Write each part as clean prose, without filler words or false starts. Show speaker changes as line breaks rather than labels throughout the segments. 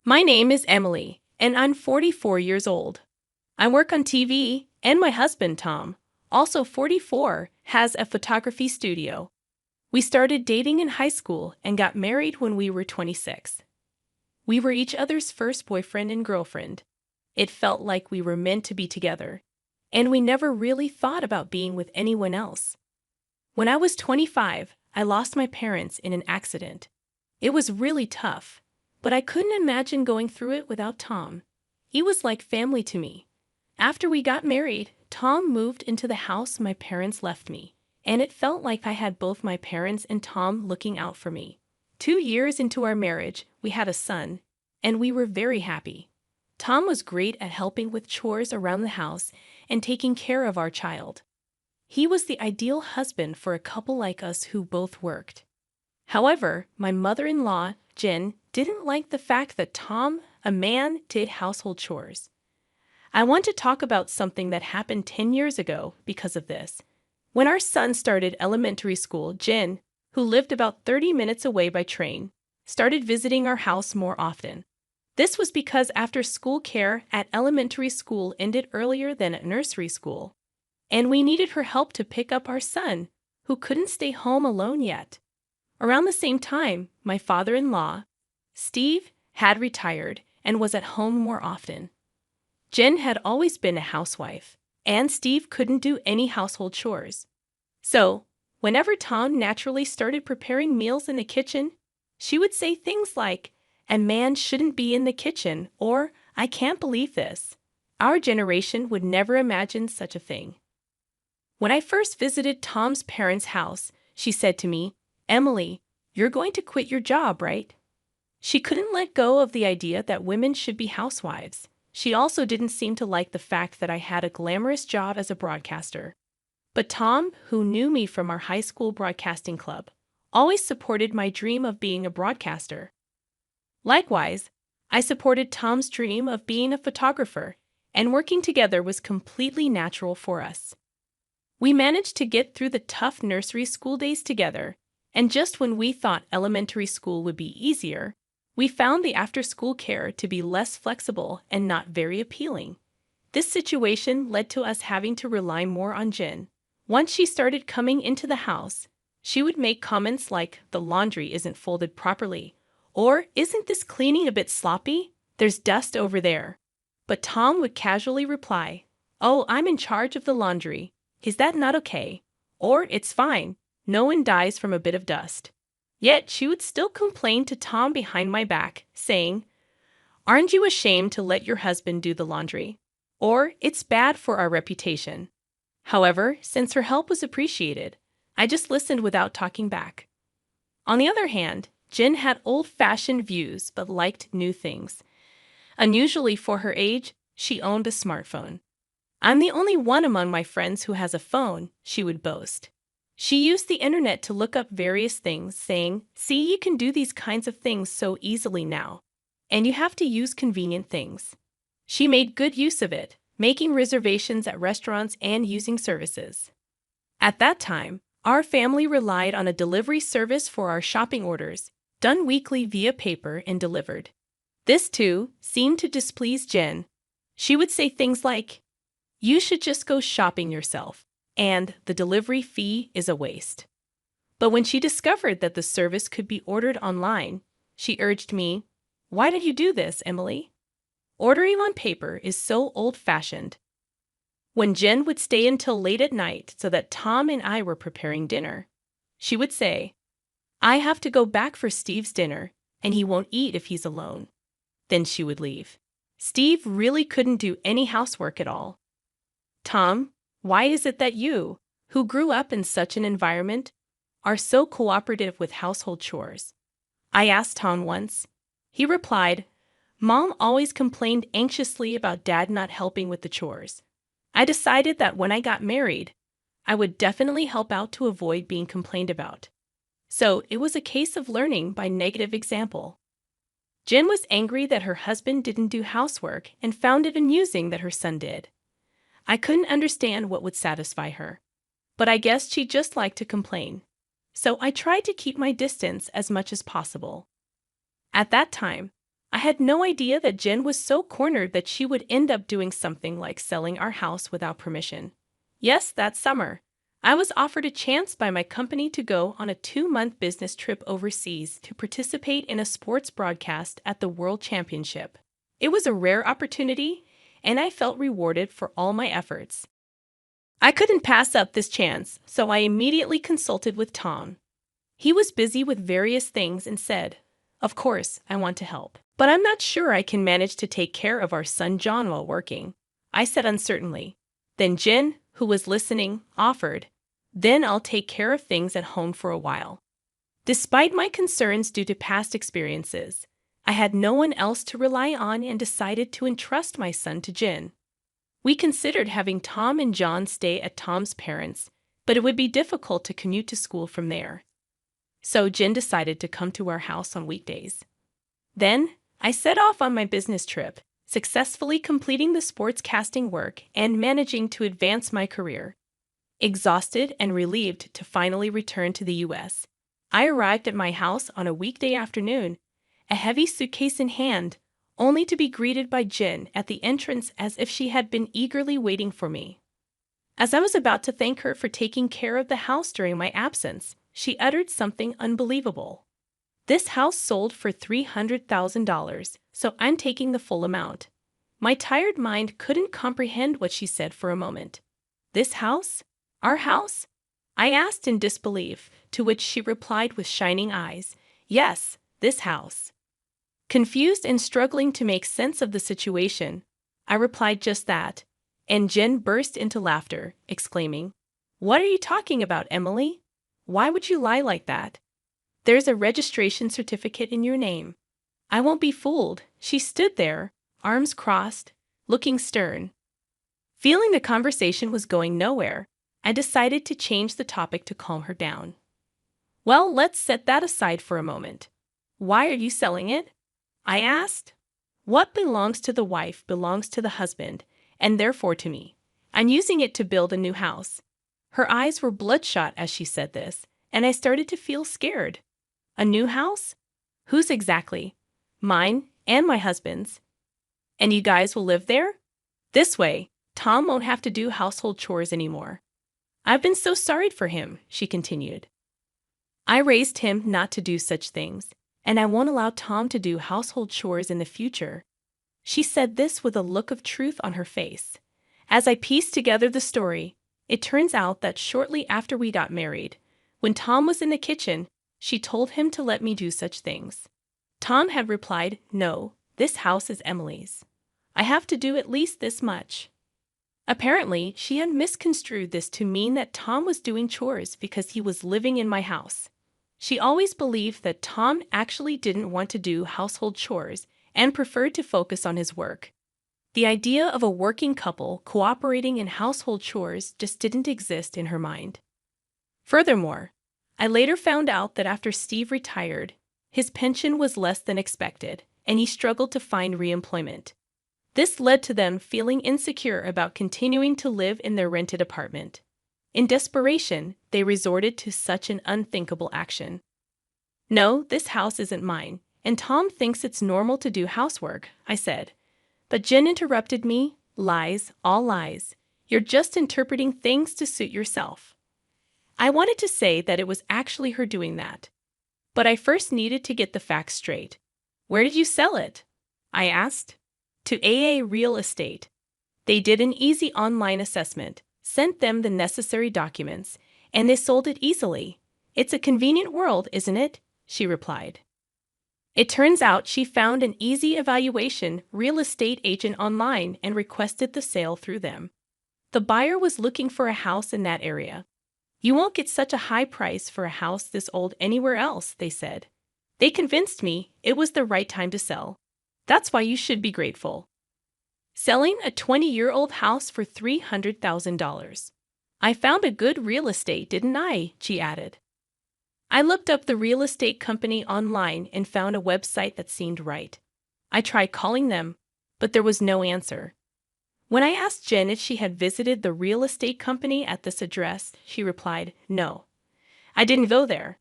My name is Emily, and I'm 44 years old. I work on TV, and my husband, Tom, also 44, has a photography studio. We started dating in high school and got married when we were 26. We were each other's first boyfriend and girlfriend. It felt like we were meant to be together, and we never really thought about being with anyone else. When I was 25, I lost my parents in an accident. It was really tough, but I couldn't imagine going through it without Tom. He was like family to me. After we got married, Tom moved into the house my parents left me, and it felt like I had both my parents and Tom looking out for me. 2 years into our marriage, we had a son, and we were very happy. Tom was great at helping with chores around the house and taking care of our child. He was the ideal husband for a couple like us who both worked. However, my mother-in-law, Jen, didn't like the fact that Tom, a man, did household chores. I want to talk about something that happened 10 years ago because of this. When our son started elementary school, Jen, who lived about 30 minutes away by train, started visiting our house more often. This was because after-school care at elementary school ended earlier than at nursery school, and we needed her help to pick up our son, who couldn't stay home alone yet. Around the same time, my father-in-law, Steve, had retired and was at home more often. Jen had always been a housewife, and Steve couldn't do any household chores. So, whenever Tom naturally started preparing meals in the kitchen, she would say things like, "A man shouldn't be in the kitchen," or "I can't believe this." Our generation would never imagine such a thing. When I first visited Tom's parents' house, she said to me, "Emily, you're going to quit your job, right?" She couldn't let go of the idea that women should be housewives. She also didn't seem to like the fact that I had a glamorous job as a broadcaster. But Tom, who knew me from our high school broadcasting club, always supported my dream of being a broadcaster. Likewise, I supported Tom's dream of being a photographer, and working together was completely natural for us. We managed to get through the tough nursery school days together, and just when we thought elementary school would be easier, we found the after-school care to be less flexible and not very appealing. This situation led to us having to rely more on Jen. Once she started coming into the house, she would make comments like, "The laundry isn't folded properly," or "Isn't this cleaning a bit sloppy? There's dust over there." But Tom would casually reply, "Oh, I'm in charge of the laundry. Is that not okay?" Or "It's fine. No one dies from a bit of dust." Yet she would still complain to Tom behind my back, saying, "Aren't you ashamed to let your husband do the laundry?" Or "It's bad for our reputation." However, since her help was appreciated, I just listened without talking back. On the other hand, Jen had old-fashioned views but liked new things. Unusually for her age, she owned a smartphone. "I'm the only one among my friends who has a phone," she would boast. She used the internet to look up various things, saying, "See, you can do these kinds of things so easily now. And you have to use convenient things." She made good use of it, making reservations at restaurants and using services. At that time, our family relied on a delivery service for our shopping orders, done weekly via paper and delivered. This, too, seemed to displease Jen. She would say things like, "You should just go shopping yourself, and the delivery fee is a waste." But when she discovered that the service could be ordered online, she urged me, "Why don't you do this, Emily? Ordering on paper is so old-fashioned." When Jen would stay until late at night so that Tom and I were preparing dinner, she would say, "I have to go back for Steve's dinner, and he won't eat if he's alone." Then she would leave. Steve really couldn't do any housework at all. "Tom, why is it that you, who grew up in such an environment, are so cooperative with household chores?" I asked Tom once. He replied, "Mom always complained anxiously about Dad not helping with the chores. I decided that when I got married, I would definitely help out to avoid being complained about." So it was a case of learning by negative example. Jen was angry that her husband didn't do housework and found it amusing that her son did. I couldn't understand what would satisfy her, but I guessed she just liked to complain. So I tried to keep my distance as much as possible. At that time, I had no idea that Jen was so cornered that she would end up doing something like selling our house without permission. Yes, that summer, I was offered a chance by my company to go on a 2-month business trip overseas to participate in a sports broadcast at the World Championship. It was a rare opportunity, and I felt rewarded for all my efforts. I couldn't pass up this chance, so I immediately consulted with Tom. He was busy with various things and said, "Of course, I want to help. But I'm not sure I can manage to take care of our son John while working," I said uncertainly. Then Jen, who was listening, offered, "Then I'll take care of things at home for a while." Despite my concerns due to past experiences, I had no one else to rely on and decided to entrust my son to Jen. We considered having Tom and John stay at Tom's parents', but it would be difficult to commute to school from there. So Jen decided to come to our house on weekdays. Then, I set off on my business trip, successfully completing the sportscasting work and managing to advance my career. Exhausted and relieved to finally return to the U.S., I arrived at my house on a weekday afternoon, a heavy suitcase in hand, only to be greeted by Jen at the entrance as if she had been eagerly waiting for me. As I was about to thank her for taking care of the house during my absence, she uttered something unbelievable. "This house sold for $300,000, so I'm taking the full amount." My tired mind couldn't comprehend what she said for a moment. "This house? Our house?" I asked in disbelief, to which she replied with shining eyes, "Yes, this house." Confused and struggling to make sense of the situation, I replied just that, and Jen burst into laughter, exclaiming, "What are you talking about, Emily? Why would you lie like that? There's a registration certificate in your name." I won't be fooled. She stood there, arms crossed, looking stern. Feeling the conversation was going nowhere, I decided to change the topic to calm her down. "Well, let's set that aside for a moment. Why are you selling it?" I asked. "What belongs to the wife belongs to the husband, and therefore to me. I'm using it to build a new house." Her eyes were bloodshot as she said this, and I started to feel scared. "A new house? Whose exactly?" "Mine and my husband's." "And you guys will live there?" "This way, Tom won't have to do household chores anymore." "I've been so sorry for him," she continued. "I raised him not to do such things, and I won't allow Tom to do household chores in the future." She said this with a look of truth on her face. As I pieced together the story, it turns out that shortly after we got married, when Tom was in the kitchen, she told him to let me do such things. Tom had replied, "No, this house is Emily's. I have to do at least this much." Apparently, she had misconstrued this to mean that Tom was doing chores because he was living in my house. She always believed that Tom actually didn't want to do household chores and preferred to focus on his work. The idea of a working couple cooperating in household chores just didn't exist in her mind. Furthermore, I later found out that after Steve retired, his pension was less than expected, and he struggled to find re-employment. This led to them feeling insecure about continuing to live in their rented apartment. In desperation, they resorted to such an unthinkable action. "No, this house isn't mine, and Tom thinks it's normal to do housework," I said. But Jen interrupted me. "Lies, all lies. You're just interpreting things to suit yourself." I wanted to say that it was actually her doing that. But I first needed to get the facts straight. "Where did you sell it?" I asked. "To AA Real Estate. They did an easy online assessment, sent them the necessary documents, and they sold it easily. It's a convenient world, isn't it?" she replied. It turns out she found an easy evaluation real estate agent online and requested the sale through them. The buyer was looking for a house in that area. "You won't get such a high price for a house this old anywhere else," they said. They convinced me it was the right time to sell. That's why you should be grateful. Selling a 20-year-old house for $300,000. "I found a good real estate, didn't I?" she added. I looked up the real estate company online and found a website that seemed right. I tried calling them, but there was no answer. When I asked Jen if she had visited the real estate company at this address, she replied, "No, I didn't go there.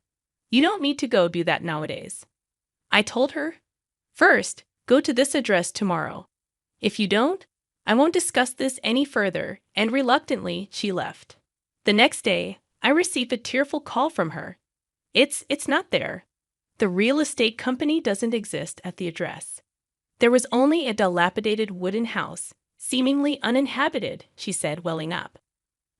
You don't need to go do that nowadays." I told her, "First, Go to this address tomorrow. If you don't, I won't discuss this any further," and reluctantly, she left. The next day, I received a tearful call from her. It's not there. The real estate company doesn't exist at the address. There was only a dilapidated wooden house, seemingly uninhabited," she said, welling up.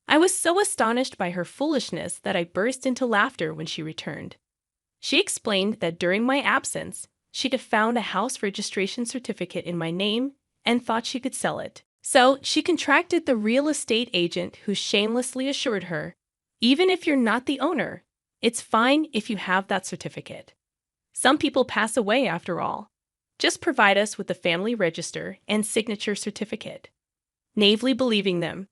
I was so astonished by her foolishness that I burst into laughter when she returned. She explained that during my absence, she'd have found a house registration certificate in my name and thought she could sell it. So she contracted the real estate agent who shamelessly assured her, "Even if you're not the owner, it's fine if you have that certificate. Some people pass away after all. Just provide us with the family register and signature certificate." Naively believing them,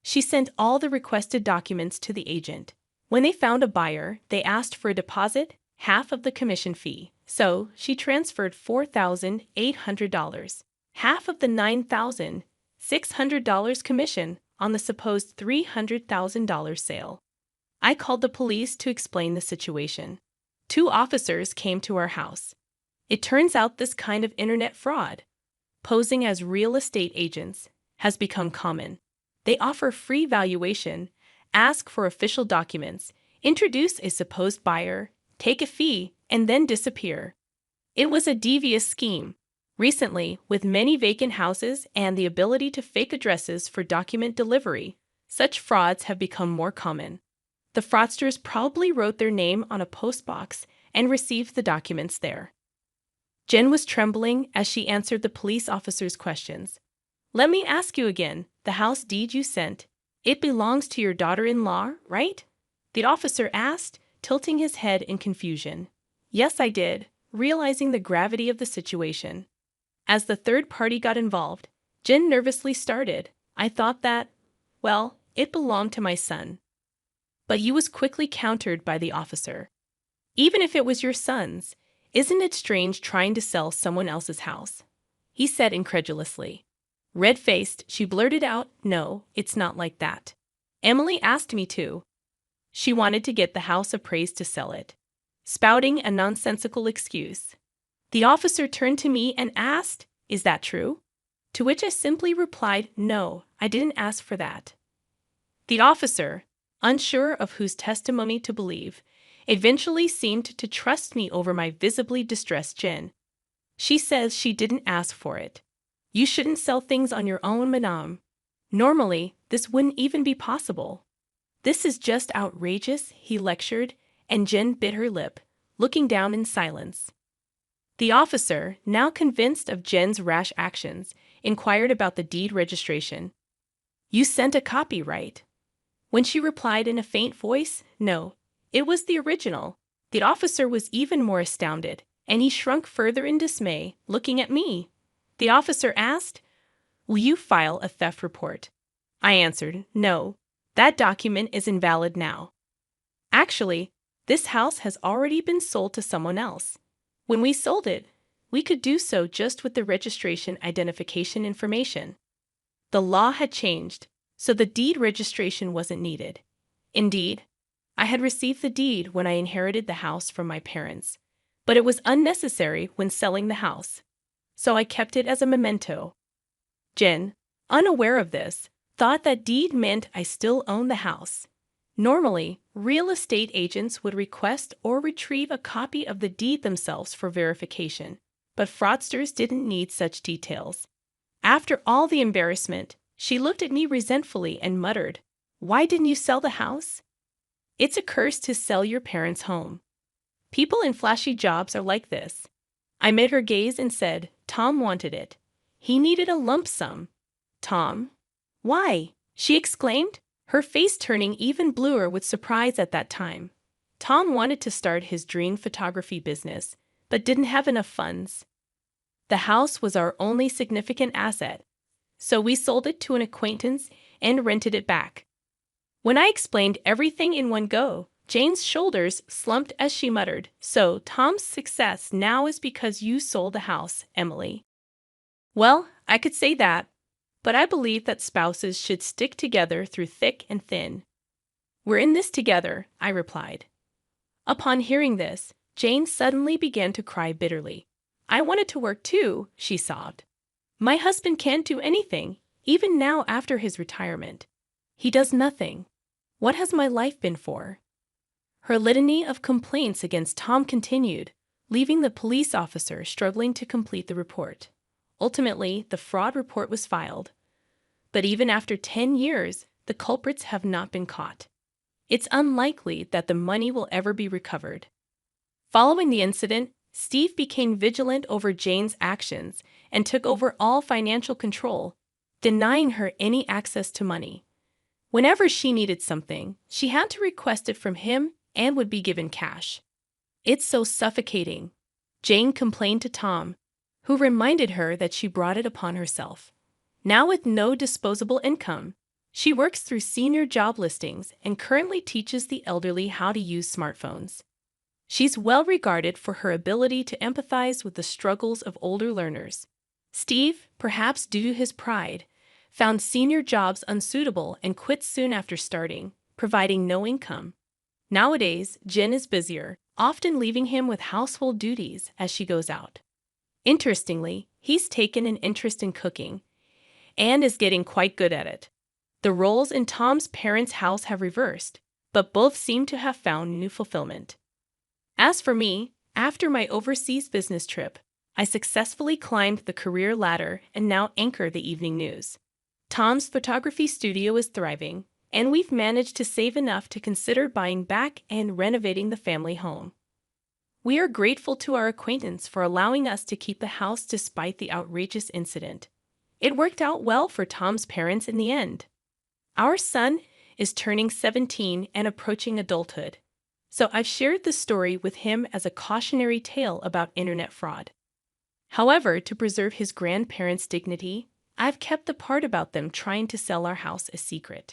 she sent all the requested documents to the agent. When they found a buyer, they asked for a deposit, half of the commission fee. So she transferred $4,800, half of the $9,600 commission on the supposed $300,000 sale. I called the police to explain the situation. 2 officers came to our house. It turns out this kind of internet fraud, posing as real estate agents, has become common. They offer free valuation, ask for official documents, introduce a supposed buyer, take a fee, and then disappear. It was a devious scheme. Recently, with many vacant houses and the ability to fake addresses for document delivery, such frauds have become more common. The fraudsters probably wrote their name on a postbox and received the documents there. Jen was trembling as she answered the police officer's questions. "Let me ask you again, the house deed you sent, it belongs to your daughter-in-law, right?" the officer asked, tilting his head in confusion. "Yes, I did," realizing the gravity of the situation. As the third party got involved, Jen nervously started. "I thought that, well, it belonged to my son." But he was quickly countered by the officer. "Even if it was your son's, isn't it strange trying to sell someone else's house?" he said incredulously. Red-faced, she blurted out, "No, it's not like that. Emily asked me to. She wanted to get the house appraised to sell it," spouting a nonsensical excuse. The officer turned to me and asked, "Is that true?" To which I simply replied, "No, I didn't ask for that." The officer, unsure of whose testimony to believe, eventually seemed to trust me over my visibly distressed Jen. "She says she didn't ask for it. You shouldn't sell things on your own, madame. Normally, this wouldn't even be possible." "This is just outrageous," he lectured, and Jen bit her lip, looking down in silence. The officer, now convinced of Jen's rash actions, inquired about the deed registration. "You sent a copy, right?" When she replied in a faint voice, "No, it was the original," the officer was even more astounded, and he shrunk further in dismay, looking at me. The officer asked, "Will you file a theft report?" I answered, "No, that document is invalid now. Actually, this house has already been sold to someone else. When we sold it, we could do so just with the registration identification information. The law had changed, so the deed registration wasn't needed. Indeed, I had received the deed when I inherited the house from my parents, but it was unnecessary when selling the house, so I kept it as a memento." Jen, unaware of this, thought that deed meant I still owned the house. Normally, real estate agents would request or retrieve a copy of the deed themselves for verification, but fraudsters didn't need such details. After all the embarrassment, she looked at me resentfully and muttered, "Why didn't you sell the house?" It's a curse to sell your parents' home. People in flashy jobs are like this. I met her gaze and said, "Tom wanted it. He needed a lump sum." "Tom? Why?" she exclaimed, her face turning even bluer with surprise at that time. "Tom wanted to start his dream photography business, but didn't have enough funds. The house was our only significant asset, so we sold it to an acquaintance and rented it back." When I explained everything in one go, Jane's shoulders slumped as she muttered, "So Tom's success now is because you sold the house, Emily." Well, I could say that, but I believe that spouses should stick together through thick and thin. "We're in this together," I replied. Upon hearing this, Jane suddenly began to cry bitterly. I wanted to work too, she sobbed. My husband can't do anything, even now after his retirement. He does nothing. What has my life been for? Her litany of complaints against Tom continued, leaving the police officer struggling to complete the report. Ultimately, the fraud report was filed. But even after 10 years, the culprits have not been caught. It's unlikely that the money will ever be recovered. Following the incident, Steve became vigilant over Jane's actions and took over all financial control, denying her any access to money. Whenever she needed something, she had to request it from him and would be given cash. It's so suffocating, Jane complained to Tom, who reminded her that she brought it upon herself. Now with no disposable income, she works through senior job listings and currently teaches the elderly how to use smartphones. She's well regarded for her ability to empathize with the struggles of older learners. Steve, perhaps due to his pride, found senior jobs unsuitable and quit soon after starting, providing no income. Nowadays, Jen is busier, often leaving him with household duties as she goes out. Interestingly, he's taken an interest in cooking and is getting quite good at it. The roles in Tom's parents' house have reversed, but both seem to have found new fulfillment. As for me, after my overseas business trip, I successfully climbed the career ladder and now anchor the evening news. Tom's photography studio is thriving, and we've managed to save enough to consider buying back and renovating the family home. We are grateful to our acquaintance for allowing us to keep the house despite the outrageous incident. It worked out well for Tom's parents in the end. Our son is turning 17 and approaching adulthood, so I've shared this story with him as a cautionary tale about internet fraud. However, to preserve his grandparents' dignity, I've kept the part about them trying to sell our house a secret.